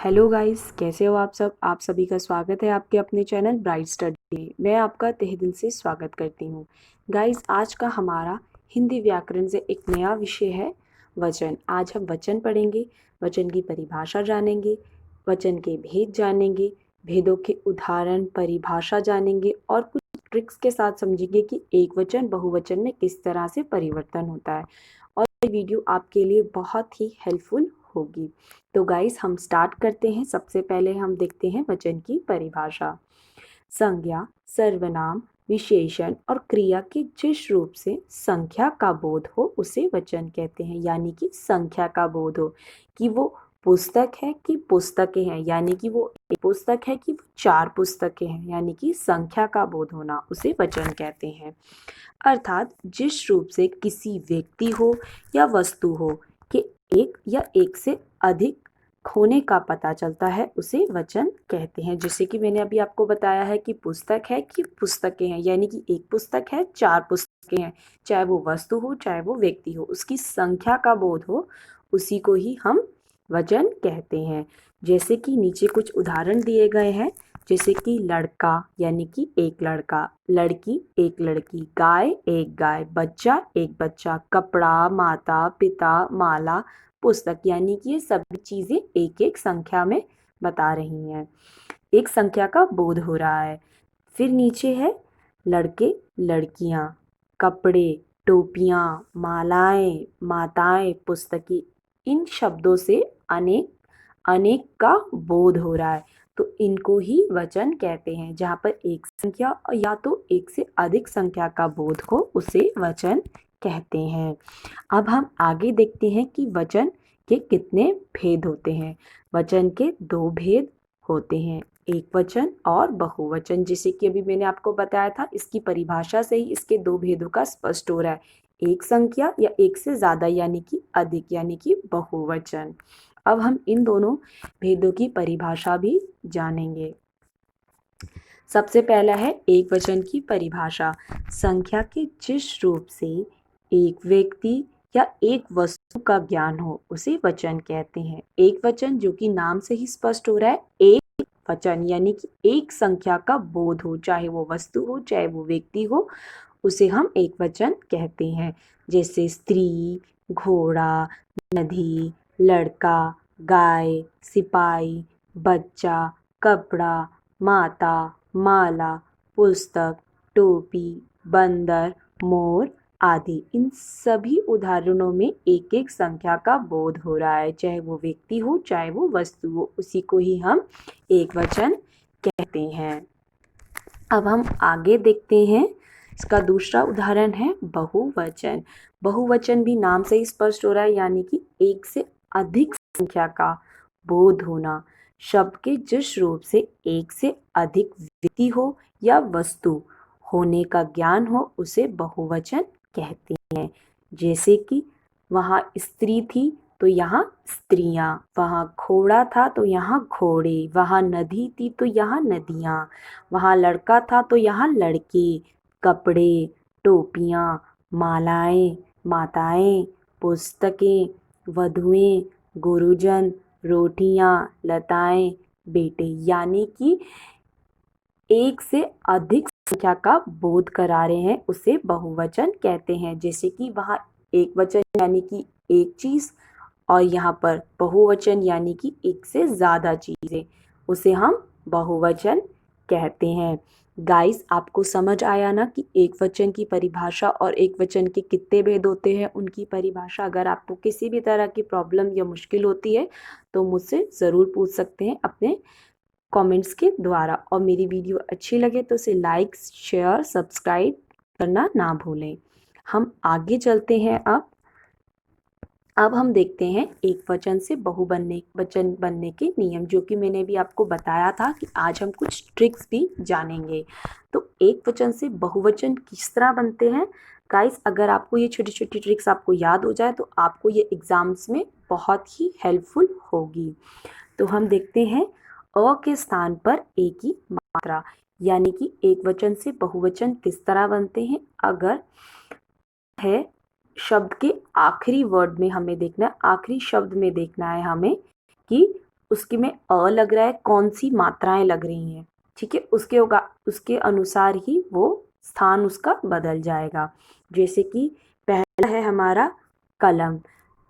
Hello guys, कैसे हो आप सब। आप सभी का स्वागत है आपके अपने चैनल ब्राइट स्टडी में। मैं आपका तहे दिल से स्वागत करती हूँ। गाइस, आज का हमारा हिंदी व्याकरण से एक नया विषय है वचन। आज हम वचन पढ़ेंगे, वचन की परिभाषा जानेंगे, वचन के भेद जानेंगे, भेदों के उदाहरण, परिभाषा जानेंगे और कुछ ट्रिक्स के साथ समझेंगे कि एक वचन बहुवचन में किस तरह से परिवर्तन होता है। और ये वीडियो आपके लिए बहुत ही हेल्पफुल होगी। तो गाइस, हम स्टार्ट करते हैं। सबसे पहले हम देखते हैं वचन की परिभाषा। संज्ञा, सर्वनाम, विशेषण और क्रिया के जिस रूप से संख्या का बोध हो उसे वचन कहते हैं। यानी कि संख्या का बोध हो कि वो पुस्तक है कि पुस्तकें हैं, यानी कि वो एक पुस्तक है कि वो चार पुस्तकें हैं, यानी कि संख्या का बोध होना उसे वचन कहते हैं। अर्थात जिस रूप से किसी व्यक्ति हो या वस्तु हो कि एक या एक से अधिक होने का पता चलता है उसे वचन कहते हैं। जैसे कि मैंने अभी आपको बताया है कि पुस्तक है कि पुस्तकें हैं, यानी कि एक पुस्तक है, चार पुस्तकें हैं। चाहे वो वस्तु हो चाहे वो व्यक्ति हो, उसकी संख्या का बोध हो, उसी को ही हम वचन कहते हैं। जैसे कि नीचे कुछ उदाहरण दिए गए हैं। जैसे कि लड़का यानी कि एक लड़का, लड़की एक लड़की, गाय एक गाय, बच्चा एक बच्चा, कपड़ा, माता, पिता, माला, पुस्तक, यानी कि ये सभी चीजें एक एक संख्या में बता रही हैं। एक संख्या का बोध हो रहा है। फिर नीचे है लड़के लड़कियां, कपड़े, टोपियां, मालाएं, माताएं, पुस्तकें। इन शब्दों से अनेक अनेक का बोध हो रहा है, तो इनको ही वचन कहते हैं। जहाँ पर एक संख्या या तो एक से अधिक संख्या का बोध हो उसे वचन कहते हैं। अब हम आगे देखते हैं कि वचन के कितने भेद होते हैं। वचन के दो भेद होते हैं, एक वचन और बहुवचन। जैसे कि अभी मैंने आपको बताया था, इसकी परिभाषा से ही इसके दो भेदों का स्पष्ट हो रहा है। एक संख्या या एक से ज्यादा, यानी कि अधिक, यानी कि बहुवचन। अब हम इन दोनों भेदों की परिभाषा भी जानेंगे। सबसे पहला है एक वचन की परिभाषा। संख्या के जिस रूप से एक व्यक्ति या एक वस्तु का ज्ञान हो उसे वचन कहते हैं। एक वचन, जो कि नाम से ही स्पष्ट हो रहा है, एक वचन यानी कि एक संख्या का बोध हो, चाहे वो वस्तु हो चाहे वो व्यक्ति हो, उसे हम एक वचन कहते हैं। जैसे स्त्री, घोड़ा, नदी, लड़का, गाय, सिपाही, बच्चा, कपड़ा, माता, माला, पुस्तक, टोपी, बंदर, मोर आदि। इन सभी उदाहरणों में एक एक संख्या का बोध हो रहा है, चाहे वो व्यक्ति हो चाहे वो वस्तु हो, उसी को ही हम एक वचन कहते हैं। अब हम आगे देखते हैं। इसका दूसरा उदाहरण है बहुवचन। बहुवचन भी नाम से ही स्पष्ट हो रहा है, यानी कि एक से अधिक संख्या का बोध होना। शब्द के जिस रूप से एक से अधिक व्यक्ति हो या वस्तु होने का ज्ञान हो उसे बहुवचन कहते हैं। जैसे कि वहाँ स्त्री थी तो यहाँ स्त्रियां, वहाँ घोड़ा था तो यहाँ घोड़े, वहाँ नदी थी तो यहाँ नदियाँ, वहाँ लड़का था तो यहाँ लड़के, कपड़े, टोपियाँ, मालाएं, माताएं, पुस्तकें, वधुएं, गुरुजन, रोटियां, लताएं, बेटे। यानी कि एक से अधिक संख्या का बोध करा रहे हैं उसे बहुवचन कहते हैं। जैसे कि वहाँ एक वचन यानी कि एक चीज, और यहाँ पर बहुवचन यानी कि एक से ज्यादा चीजें, उसे हम बहुवचन कहते हैं। गाइस, आपको समझ आया ना कि एक वचन की परिभाषा और एक वचन के कितने भेद होते हैं, उनकी परिभाषा। अगर आपको किसी भी तरह की प्रॉब्लम या मुश्किल होती है तो मुझसे ज़रूर पूछ सकते हैं अपने कमेंट्स के द्वारा। और मेरी वीडियो अच्छी लगे तो इसे लाइक, शेयर, सब्सक्राइब करना ना भूलें। हम आगे चलते हैं। अब हम देखते हैं एक वचन से वचन बनने के नियम, जो कि मैंने भी आपको बताया था कि आज हम कुछ ट्रिक्स भी जानेंगे। तो एक वचन से बहुवचन किस तरह बनते हैं गाइस, अगर आपको ये छोटी छोटी ट्रिक्स आपको याद हो जाए तो आपको ये एग्जाम्स में बहुत ही हेल्पफुल होगी। तो हम देखते हैं अ के स्थान पर ए की मात्रा, यानी कि एक वचन से बहुवचन किस तरह बनते हैं। अगर है शब्द के आखिरी वर्ड में हमें देखना है, आखिरी शब्द में देखना है हमें कि उसके में अ लग रहा है, कौन सी मात्राएं लग रही हैं, ठीक है, उसके अनुसार ही वो स्थान उसका बदल जाएगा। जैसे कि पहला है हमारा कलम।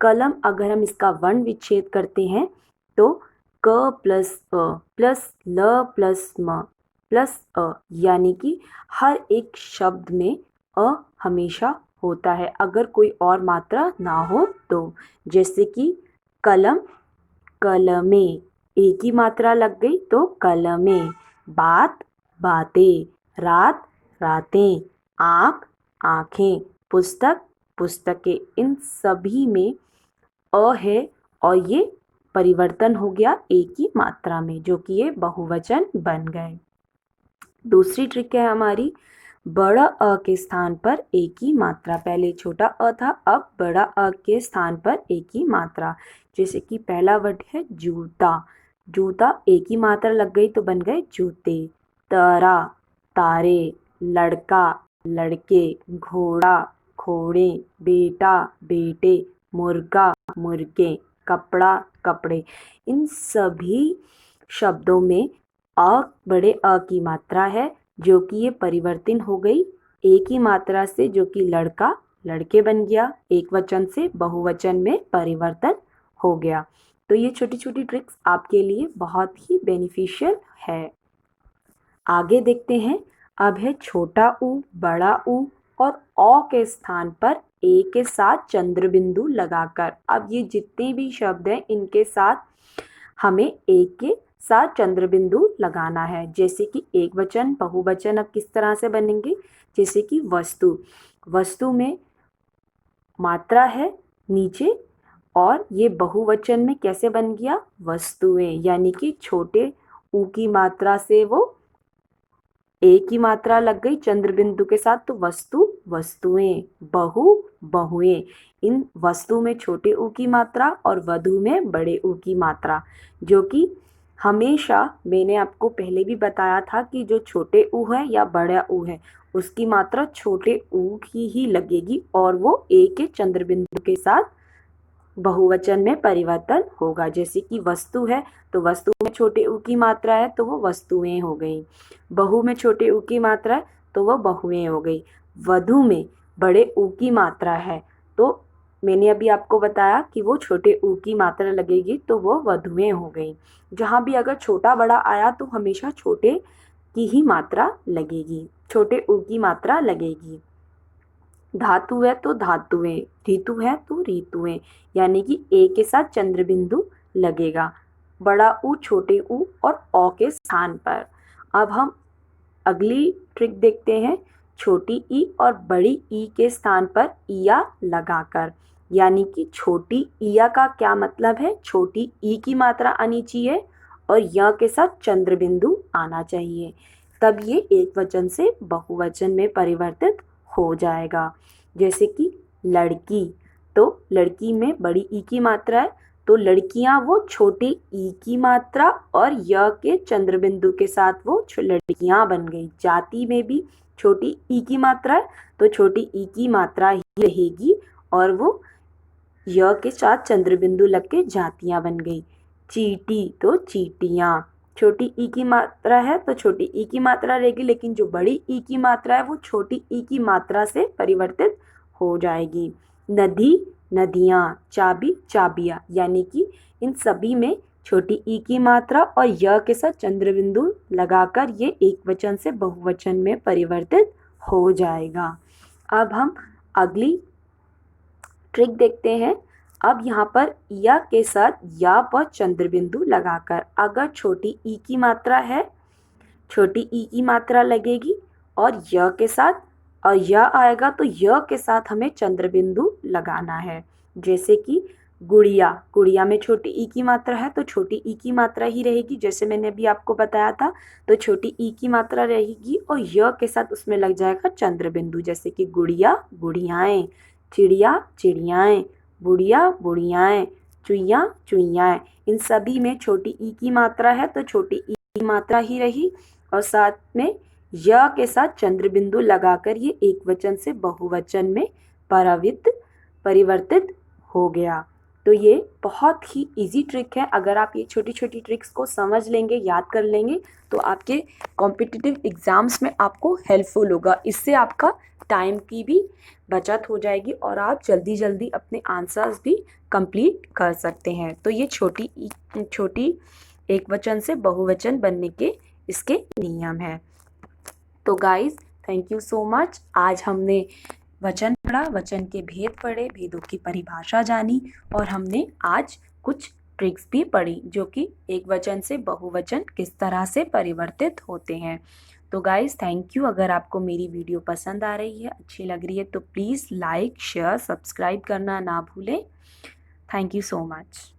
कलम अगर हम इसका वर्ण विच्छेद करते हैं तो क प्लस अ प्लस ल प्लस म प्लस अ, यानी कि हर एक शब्द में अ हमेशा होता है अगर कोई और मात्रा ना हो तो। जैसे कि कलम, कलमे, एक ही मात्रा लग गई तो कलमे। बात, बातें, रात, रातें, आँख, आँखें, पुस्तक, पुस्तकें, इन सभी में अ है और ये परिवर्तन हो गया एक ही मात्रा में, जो कि ये बहुवचन बन गए। दूसरी ट्रिक है हमारी, बड़ा अ के स्थान पर एक ही मात्रा। पहले छोटा अ था, अब बड़ा अ के स्थान पर एक ही मात्रा। जैसे कि पहला वर्ड है जूता। जूता एक ही मात्रा लग गई तो बन गए जूते। तारा, तारे, लड़का, लड़के, घोड़ा, घोड़े, बेटा, बेटे, मुर्गा, मुर्गे, कपड़ा, कपड़े। इन सभी शब्दों में अ बड़े अ की मात्रा है, जो कि ये परिवर्तन हो गई एक ही मात्रा से, जो कि लड़का लड़के बन गया, एक वचन से बहुवचन में परिवर्तन हो गया। तो ये छोटी छोटी ट्रिक्स आपके लिए बहुत ही बेनिफिशियल है। आगे देखते हैं। अब है छोटा ऊ, बड़ा ऊ और औ के स्थान पर ए के साथ चंद्र बिंदु लगाकर। अब ये जितने भी शब्द हैं इनके साथ हमें ए के साथ चंद्र बिंदु लगाना है। जैसे कि एक वचन, बहुवचन अब किस तरह से बनेंगे, जैसे कि वस्तु। वस्तु में मात्रा है नीचे और ये बहुवचन में कैसे बन गया, वस्तुएं, यानी कि छोटे ऊ की मात्रा से वो एक ही मात्रा लग गई चंद्र बिंदु के साथ तो वस्तु, वस्तुएं, बहु, बहुएं। इन वस्तु में छोटे ऊ की मात्रा और वधु में बड़े ऊ की मात्रा, जो कि हमेशा मैंने आपको पहले भी बताया था कि जो छोटे ऊ है या बड़ा ऊ है उसकी मात्रा छोटे ऊ की ही लगेगी और वो एक के चंद्र बिंदु के साथ बहुवचन में परिवर्तन होगा। जैसे कि वस्तु है तो वस्तु में छोटे ऊ की मात्रा है तो वो वस्तुएं हो गई। बहु में छोटे ऊ की मात्रा है तो वो बहुएं हो गई। वधु में बड़े ऊ की मात्रा है तो मैंने अभी आपको बताया कि वो छोटे ऊ की मात्रा लगेगी तो वो वधुएं हो गई। जहाँ भी अगर छोटा बड़ा आया तो हमेशा छोटे की ही मात्रा लगेगी, छोटे ऊ की मात्रा लगेगी। धातु है तो धातुएं, ऋतु है तो ऋतुएं, यानी कि ए के साथ चंद्र बिंदु लगेगा, बड़ा ऊ छोटे ऊ और औ के स्थान पर। अब हम अगली ट्रिक देखते हैं, छोटी ई और बड़ी ई के स्थान पर इया लगाकर। यानी कि छोटी इया का क्या मतलब है, छोटी ई की मात्रा आनी चाहिए और य के साथ चंद्र बिंदु आना चाहिए, तब ये एक वचन से बहुवचन में परिवर्तित हो जाएगा। जैसे कि लड़की, तो लड़की में बड़ी ई की मात्रा है तो लड़कियां वो छोटी ई की मात्रा और य के चंद्र बिंदु के साथ वो लड़कियां बन गई। जाति में भी छोटी ई की मात्रा है तो छोटी ई की मात्रा ही रहेगी और वो य के साथ चंद्र बिंदु लग के जातियां बन गई। चीटी तो चीटियां, छोटी ई की मात्रा है तो छोटी ई की मात्रा रहेगी, लेकिन जो बड़ी ई की मात्रा है वो छोटी ई की मात्रा से परिवर्तित हो जाएगी। नदी, नदियाँ, चाबी, चाबियाँ, यानी कि इन सभी में छोटी ई की मात्रा और य के साथ चंद्र बिंदु लगाकर ये एक वचन से बहुवचन में परिवर्तित हो जाएगा। अब हम अगली ट्रिक देखते हैं। अब यहाँ पर या के साथ या पर चंद्र बिंदु लगाकर, अगर छोटी ई की मात्रा है छोटी ई की मात्रा लगेगी और य के साथ और य आएगा तो य के साथ हमें चंद्र बिंदु लगाना है। जैसे कि गुड़िया, गुड़िया में छोटी ई की मात्रा है तो छोटी ई की मात्रा ही रहेगी, जैसे मैंने अभी आपको बताया था, तो छोटी ई की मात्रा रहेगी और य के साथ उसमें लग जाएगा चंद्र बिंदु। जैसे कि गुड़िया, गुड़ियाएँ, चिड़िया, चिड़ियाएँ, बुढ़िया, बुढ़ियाएँ, चुईया, चुईयाएँ। इन सभी में छोटी ई की मात्रा है तो छोटी ई की मात्रा ही रही और साथ में य के साथ चंद्र बिंदु लगाकर ये एक वचन से बहुवचन में परिवर्तित हो गया। तो ये बहुत ही इजी ट्रिक है। अगर आप ये छोटी छोटी ट्रिक्स को समझ लेंगे, याद कर लेंगे, तो आपके कॉम्पिटिटिव एग्ज़ाम्स में आपको हेल्पफुल होगा। इससे आपका टाइम की भी बचत हो जाएगी और आप जल्दी जल्दी अपने आंसर्स भी कंप्लीट कर सकते हैं। तो ये छोटी एक वचन से बहुवचन बनने के इसके नियम हैं। तो guys, thank you so much. आज हमने वचन पढ़ा, वचन के भेद पढ़े, भेदों की परिभाषा जानी, और हमने आज कुछ ट्रिक्स भी पढ़ी जो कि एक वचन से बहुवचन किस तरह से परिवर्तित होते हैं। तो गाइस, थैंक यू। अगर आपको मेरी वीडियो पसंद आ रही है, अच्छी लग रही है, तो प्लीज़ लाइक, शेयर, सब्सक्राइब करना ना भूलें। Thank you so much.